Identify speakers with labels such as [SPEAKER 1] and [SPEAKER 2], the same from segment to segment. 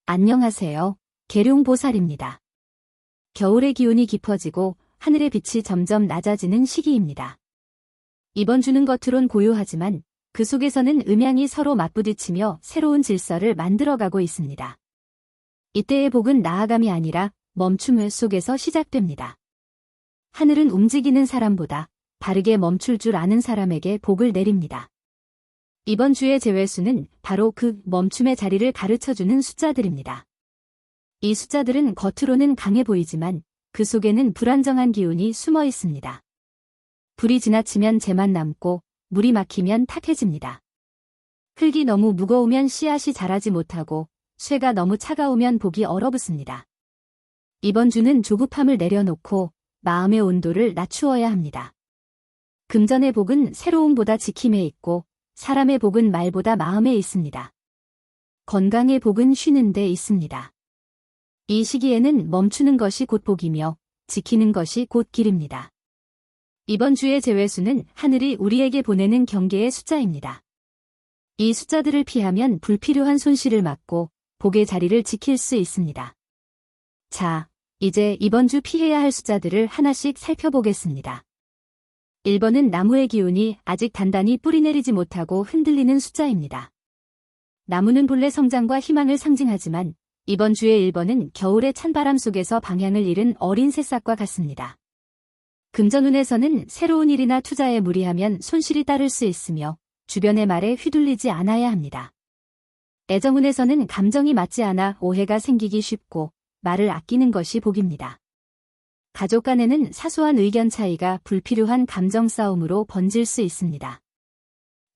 [SPEAKER 1] 안녕하세요. 계룡보살입니다. 겨울의 기온이 깊어지고 하늘의 빛이 점점 낮아지는 시기입니다. 이번 주는 겉으론 고요하지만 그 속에서는 음양이 서로 맞부딪히며 새로운 질서를 만들어가고 있습니다. 이때의 복은 나아감이 아니라 멈춤 속에서 시작됩니다. 하늘은 움직이는 사람보다 바르게 멈출 줄 아는 사람에게 복을 내립니다. 이번 주의 제외수는 바로 그 멈춤의 자리를 가르쳐주는 숫자들입니다. 이 숫자들은 겉으로는 강해 보이지만 그 속에는 불안정한 기운이 숨어 있습니다. 불이 지나치면 재만 남고 물이 막히면 탁해집니다. 흙이 너무 무거우면 씨앗이 자라지 못하고 쇠가 너무 차가우면 복이 얼어붙습니다. 이번 주는 조급함을 내려놓고 마음의 온도를 낮추어야 합니다. 금전의 복은 새로움보다 지킴에 있고 사람의 복은 말보다 마음에 있습니다. 건강의 복은 쉬는 데 있습니다. 이 시기에는 멈추는 것이 곧 복이며 지키는 것이 곧 길입니다. 이번 주의 제외수는 하늘이 우리에게 보내는 경계의 숫자입니다. 이 숫자들을 피하면 불필요한 손실을 막고 복의 자리를 지킬 수 있습니다. 자, 이제 이번 주 피해야 할 숫자들을 하나씩 살펴보겠습니다. 1번은 나무의 기운이 아직 단단히 뿌리내리지 못하고 흔들리는 숫자입니다. 나무는 본래 성장과 희망을 상징하지만 이번 주의 1번은 겨울의 찬바람 속에서 방향을 잃은 어린 새싹과 같습니다. 금전운에서는 새로운 일이나 투자에 무리하면 손실이 따를 수 있으며 주변의 말에 휘둘리지 않아야 합니다. 애정운에서는 감정이 맞지 않아 오해가 생기기 쉽고 말을 아끼는 것이 복입니다. 가족 간에는 사소한 의견 차이가 불필요한 감정 싸움으로 번질 수 있습니다.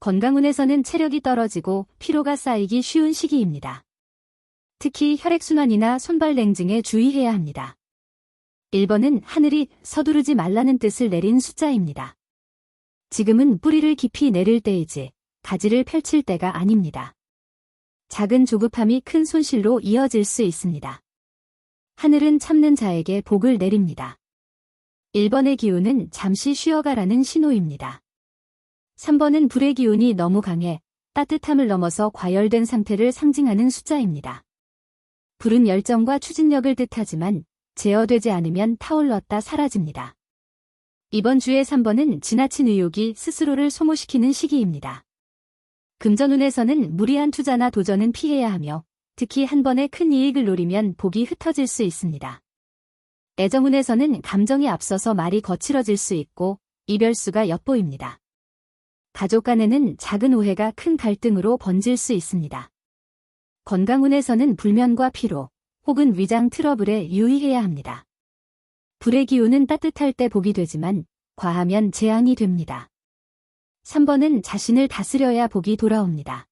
[SPEAKER 1] 건강운에서는 체력이 떨어지고 피로가 쌓이기 쉬운 시기입니다. 특히 혈액순환이나 손발 냉증에 주의해야 합니다. 1번은 하늘이 서두르지 말라는 뜻을 내린 숫자입니다. 지금은 뿌리를 깊이 내릴 때이지 가지를 펼칠 때가 아닙니다. 작은 조급함이 큰 손실로 이어질 수 있습니다. 하늘은 참는 자에게 복을 내립니다. 1번의 기운은 잠시 쉬어가라는 신호입니다. 3번은 불의 기운이 너무 강해 따뜻함을 넘어서 과열된 상태를 상징하는 숫자입니다. 불은 열정과 추진력을 뜻하지만 제어되지 않으면 타올랐다 사라집니다. 이번 주의 3번은 지나친 의욕이 스스로를 소모시키는 시기입니다. 금전운에서는 무리한 투자나 도전은 피해야 하며 특히 한 번의 큰 이익을 노리면 복이 흩어질 수 있습니다. 애정운에서는 감정이 앞서서 말이 거칠어질 수 있고 이별수가 엿보입니다. 가족 간에는 작은 오해가 큰 갈등으로 번질 수 있습니다. 건강운에서는 불면과 피로 혹은 위장 트러블에 유의해야 합니다. 불의 기운은 따뜻할 때 복이 되지만 과하면 재앙이 됩니다. 3번은 자신을 다스려야 복이 돌아옵니다.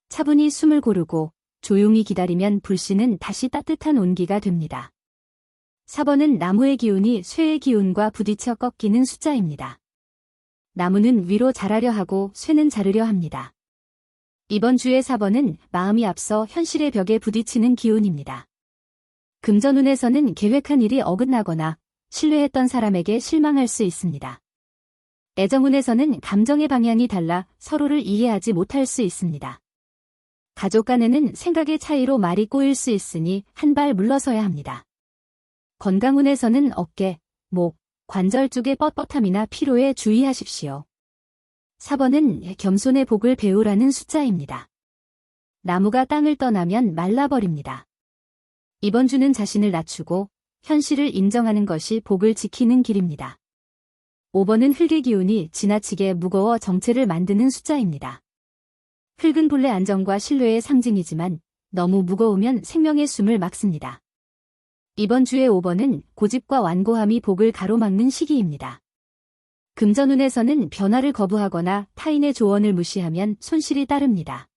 [SPEAKER 1] 차분히 숨을 고르고 조용히 기다리면 불씨는 다시 따뜻한 온기가 됩니다. 4번은 나무의 기운이 쇠의 기운과 부딪혀 꺾이는 숫자입니다. 나무는 위로 자라려 하고 쇠는 자르려 합니다. 이번 주의 4번은 마음이 앞서 현실의 벽에 부딪히는 기운입니다. 금전운에서는 계획한 일이 어긋나거나 신뢰했던 사람에게 실망할 수 있습니다. 애정운에서는 감정의 방향이 달라 서로를 이해하지 못할 수 있습니다. 가족 간에는 생각의 차이로 말이 꼬일 수 있으니 한 발 물러서야 합니다. 건강운에서는 어깨, 목, 관절 쪽의 뻣뻣함이나 피로에 주의하십시오. 4번은 겸손의 복을 배우라는 숫자입니다. 나무가 땅을 떠나면 말라버립니다. 이번 주는 자신을 낮추고 현실을 인정하는 것이 복을 지키는 길입니다. 5번은 흙의 기운이 지나치게 무거워 정체를 만드는 숫자입니다. 흙은 본래 안정과 신뢰의 상징이지만 너무 무거우면 생명의 숨을 막습니다. 이번 주의 5번은 고집과 완고함이 복을 가로막는 시기입니다. 금전운에서는 변화를 거부하거나 타인의 조언을 무시하면 손실이 따릅니다.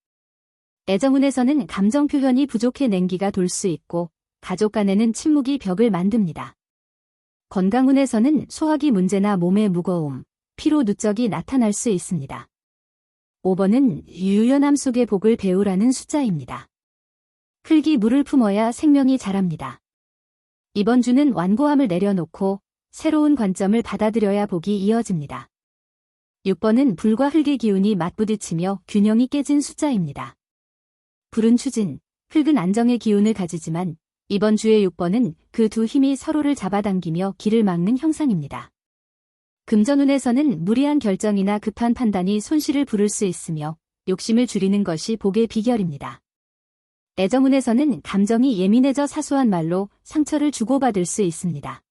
[SPEAKER 1] 애정운에서는 감정 표현이 부족해 냉기가 돌 수 있고 가족 간에는 침묵이 벽을 만듭니다. 건강운에서는 소화기 문제나 몸의 무거움, 피로 누적이 나타날 수 있습니다. 5번은 유연함 속의 복을 배우라는 숫자입니다. 흙이 물을 품어야 생명이 자랍니다. 이번 주는 완고함을 내려놓고 새로운 관점을 받아들여야 복이 이어집니다. 6번은 불과 흙의 기운이 맞부딪히며 균형이 깨진 숫자입니다. 불은 추진, 흙은 안정의 기운을 가지지만 이번 주의 6번은 그 두 힘이 서로를 잡아당기며 길을 막는 형상입니다. 금전운에서는 무리한 결정이나 급한 판단이 손실을 부를 수 있으며 욕심을 줄이는 것이 복의 비결입니다. 애정운에서는 감정이 예민해져 사소한 말로 상처를 주고받을 수 있습니다.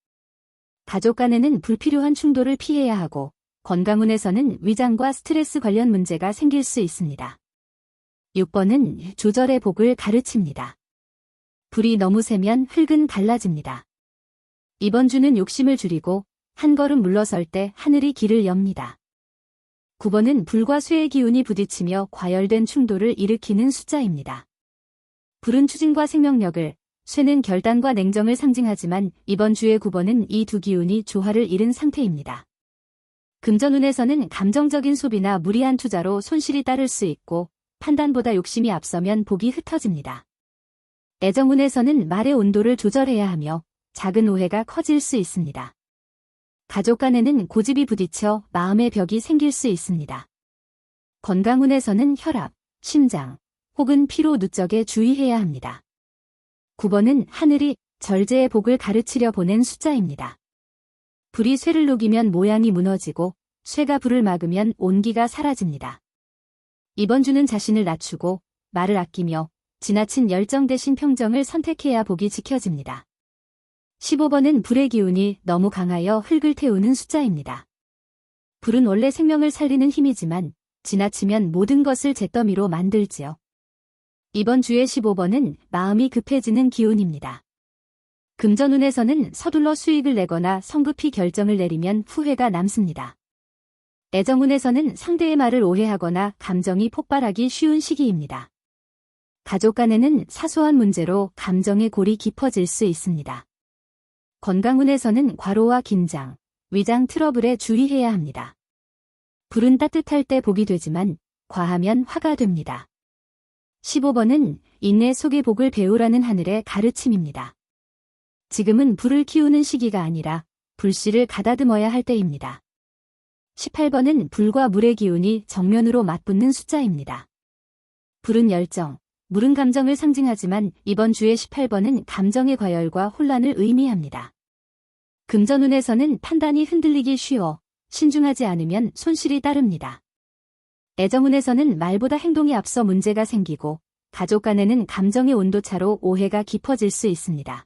[SPEAKER 1] 가족 간에는 불필요한 충돌을 피해야 하고 건강운에서는 위장과 스트레스 관련 문제가 생길 수 있습니다. 6번은 조절의 복을 가르칩니다. 불이 너무 세면 흙은 갈라집니다. 이번 주는 욕심을 줄이고 한 걸음 물러설 때 하늘이 길을 엽니다. 9번은 불과 쇠의 기운이 부딪히며 과열된 충돌을 일으키는 숫자입니다. 불은 추진과 생명력을, 쇠는 결단과 냉정을 상징하지만 이번 주의 9번은 이 두 기운이 조화를 잃은 상태입니다. 금전운에서는 감정적인 소비나 무리한 투자로 손실이 따를 수 있고 판단보다 욕심이 앞서면 복이 흩어집니다. 애정운에서는 말의 온도를 조절해야 하며 작은 오해가 커질 수 있습니다. 가족 간에는 고집이 부딪혀 마음의 벽이 생길 수 있습니다. 건강운에서는 혈압, 심장, 혹은 피로 누적에 주의해야 합니다. 9번은 하늘이 절제의 복을 가르치려 보낸 숫자입니다. 불이 쇠를 녹이면 모양이 무너지고 쇠가 불을 막으면 온기가 사라집니다. 이번 주는 자신을 낮추고 말을 아끼며 지나친 열정 대신 평정을 선택해야 복이 지켜집니다. 15번은 불의 기운이 너무 강하여 흙을 태우는 숫자입니다. 불은 원래 생명을 살리는 힘이지만 지나치면 모든 것을 잿더미로 만들지요. 이번 주의 15번은 마음이 급해지는 기운입니다. 금전운에서는 서둘러 수익을 내거나 성급히 결정을 내리면 후회가 남습니다. 애정운에서는 상대의 말을 오해하거나 감정이 폭발하기 쉬운 시기입니다. 가족 간에는 사소한 문제로 감정의 골이 깊어질 수 있습니다. 건강운에서는 과로와 긴장, 위장 트러블에 주의해야 합니다. 불은 따뜻할 때 복이 되지만 과하면 화가 됩니다. 15번은 인내 속의 복을 배우라는 하늘의 가르침입니다. 지금은 불을 키우는 시기가 아니라 불씨를 가다듬어야 할 때입니다. 18번은 불과 물의 기운이 정면으로 맞붙는 숫자입니다. 불은 열정, 물은 감정을 상징하지만 이번 주의 18번은 감정의 과열과 혼란을 의미합니다. 금전운에서는 판단이 흔들리기 쉬워 신중하지 않으면 손실이 따릅니다. 애정운에서는 말보다 행동이 앞서 문제가 생기고 가족 간에는 감정의 온도차로 오해가 깊어질 수 있습니다.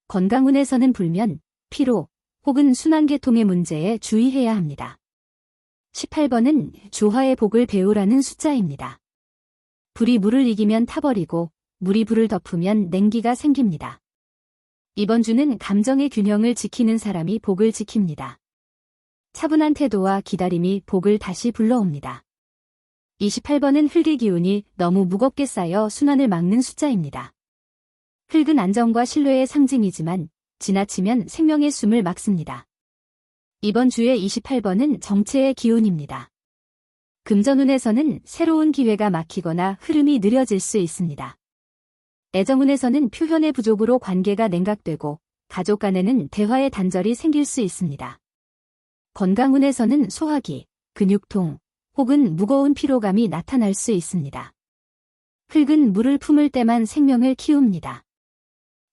[SPEAKER 1] 건강운에서는 불면, 피로, 혹은 순환계통의 문제에 주의해야 합니다. 18번은 조화의 복을 배우라는 숫자입니다. 불이 물을 이기면 타버리고 물이 불을 덮으면 냉기가 생깁니다. 이번 주는 감정의 균형을 지키는 사람이 복을 지킵니다. 차분한 태도와 기다림이 복을 다시 불러옵니다. 28번은 흙의 기운이 너무 무겁게 쌓여 순환을 막는 숫자입니다. 흙은 안정과 신뢰의 상징이지만 지나치면 생명의 숨을 막습니다. 이번 주의 28번은 정체의 기운입니다. 금전운에서는 새로운 기회가 막히거나 흐름이 느려질 수 있습니다. 애정운에서는 표현의 부족으로 관계가 냉각되고 가족 간에는 대화의 단절이 생길 수 있습니다. 건강운에서는 소화기, 근육통, 혹은 무거운 피로감이 나타날 수 있습니다. 흙은 물을 품을 때만 생명을 키웁니다.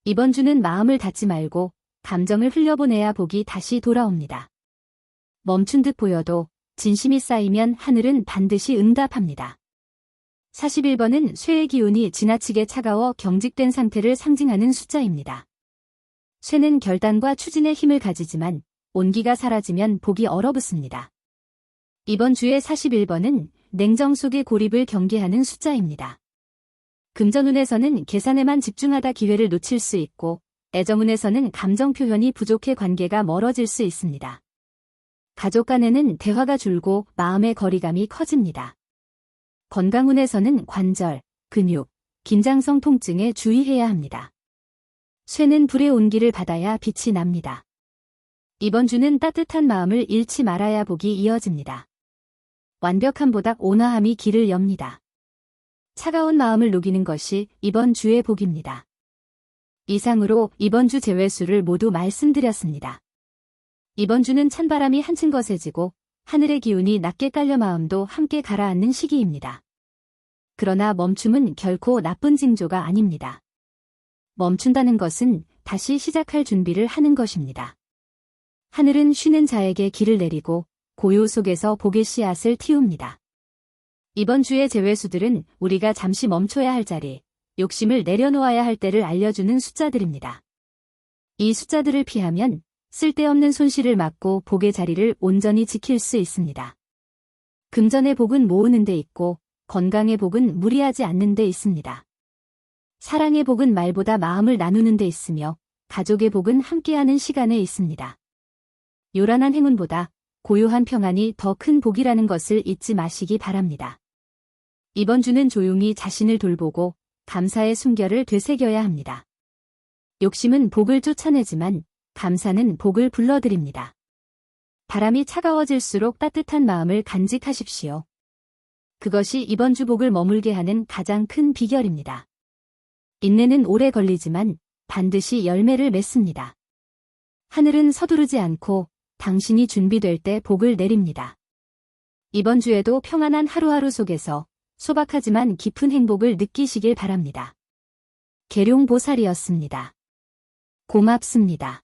[SPEAKER 1] 이번 주는 마음을 닫지 말고 감정을 흘려보내야 복이 다시 돌아옵니다. 멈춘 듯 보여도 진심이 쌓이면 하늘은 반드시 응답합니다. 41번은 쇠의 기운이 지나치게 차가워 경직된 상태를 상징하는 숫자입니다. 쇠는 결단과 추진의 힘을 가지지만 온기가 사라지면 복이 얼어붙습니다. 이번 주의 41번은 냉정 속의 고립을 경계하는 숫자입니다. 금전운에서는 계산에만 집중하다 기회를 놓칠 수 있고 애정운에서는 감정 표현이 부족해 관계가 멀어질 수 있습니다. 가족 간에는 대화가 줄고 마음의 거리감이 커집니다. 건강운에서는 관절, 근육, 긴장성 통증에 주의해야 합니다. 쇠는 불의 온기를 받아야 빛이 납니다. 이번 주는 따뜻한 마음을 잃지 말아야 복이 이어집니다. 완벽함보다 온화함이 길을 엽니다. 차가운 마음을 녹이는 것이 이번 주의 복입니다. 이상으로 이번 주 제외수를 모두 말씀드렸습니다. 이번 주는 찬바람이 한층 거세지고 하늘의 기운이 낮게 깔려 마음도 함께 가라앉는 시기입니다. 그러나 멈춤은 결코 나쁜 징조가 아닙니다. 멈춘다는 것은 다시 시작할 준비를 하는 것입니다. 하늘은 쉬는 자에게 길을 내리고 고요 속에서 복의 씨앗을 틔웁니다. 이번 주의 제외수들은 우리가 잠시 멈춰야 할 자리, 욕심을 내려놓아야 할 때를 알려주는 숫자들입니다. 이 숫자들을 피하면 쓸데없는 손실을 막고 복의 자리를 온전히 지킬 수 있습니다. 금전의 복은 모으는 데 있고 건강의 복은 무리하지 않는 데 있습니다. 사랑의 복은 말보다 마음을 나누는 데 있으며 가족의 복은 함께하는 시간에 있습니다. 요란한 행운보다 고요한 평안이 더 큰 복이라는 것을 잊지 마시기 바랍니다. 이번 주는 조용히 자신을 돌보고 감사의 숨결을 되새겨야 합니다. 욕심은 복을 쫓아내지만 감사는 복을 불러들입니다. 바람이 차가워질수록 따뜻한 마음을 간직하십시오. 그것이 이번 주 복을 머물게 하는 가장 큰 비결입니다. 인내는 오래 걸리지만 반드시 열매를 맺습니다. 하늘은 서두르지 않고 당신이 준비될 때 복을 내립니다. 이번 주에도 평안한 하루하루 속에서 소박하지만 깊은 행복을 느끼시길 바랍니다. 계룡보살이었습니다. 고맙습니다.